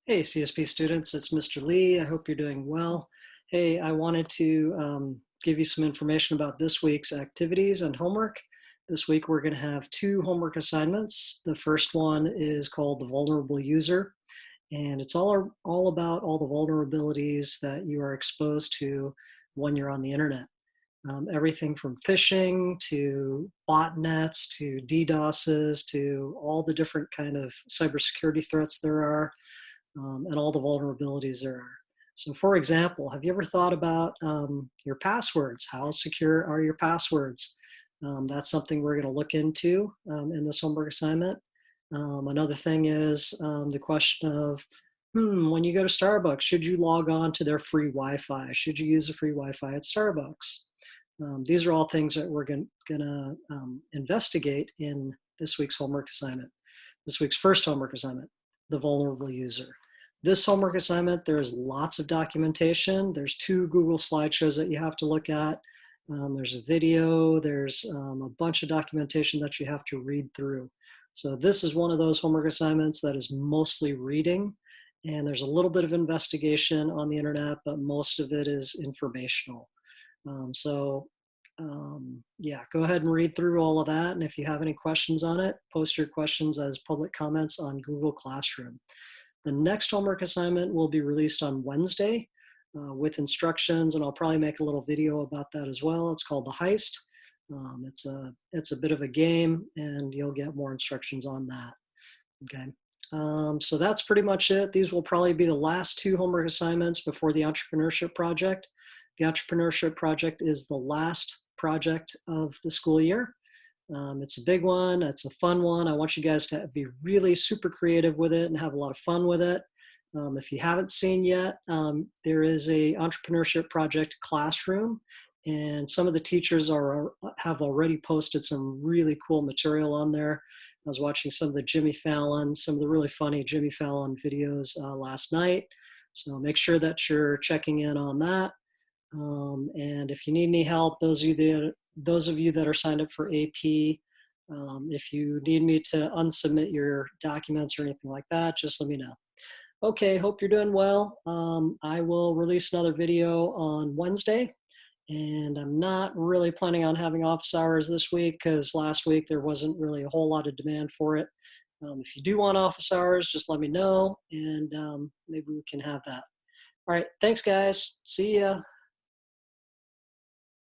Hey, CSP students, it's Mr. Lee. I hope you're doing well. Hey, I wanted to give you some information about this week's activities and homework. This week we're going to have two homework assignments. The first one is called The Vulnerable User, and it's all about all the vulnerabilities that you are exposed to when you're on the internet. Everything from phishing to botnets to DDoSes to all the different kind of cybersecurity threats there are, and all the vulnerabilities there are. So for example, have you ever thought about your passwords? How secure are your passwords? That's something we're going to look into in this homework assignment. Another thing is the question of, when you go to Starbucks, should you log on to their free Wi-Fi? Should you use the free Wi-Fi at Starbucks? These are all things that we're going to investigate in this week's homework assignment. This week's first homework assignment, the vulnerable user. This homework assignment, there's lots of documentation. There's two Google slideshows that you have to look at. There's a video, there's a bunch of documentation that you have to read through. So this is one of those homework assignments that is mostly reading, and there's a little bit of investigation on the internet, but most of it is informational. Yeah, go ahead and read through all of that. And if you have any questions on it, post your questions as public comments on Google Classroom. The next homework assignment will be released on Wednesday with instructions, and I'll probably make a little video about that as well. It's called The Heist. It's a bit of a game, and you'll get more instructions on that. Okay. So that's pretty much it. These will probably be the last two homework assignments before the entrepreneurship project. The entrepreneurship project is the last project of the school year. It's a big one. It's a fun one. I want you guys to be really super creative with it and have a lot of fun with it. If you haven't seen yet, there is a entrepreneurship project classroom, and some of the teachers have already posted some really cool material on there. I was watching some of the really funny Jimmy Fallon videos last night. So make sure that you're checking in on that. And if you need any help, those of you that are signed up for AP, if you need me to unsubmit your documents or anything like that, just let me know. Okay, hope you're doing well. I will release another video on Wednesday, and I'm not really planning on having office hours this week because last week there wasn't really a whole lot of demand for it. If you do want office hours, just let me know, and maybe we can have that. All right, thanks guys. See ya.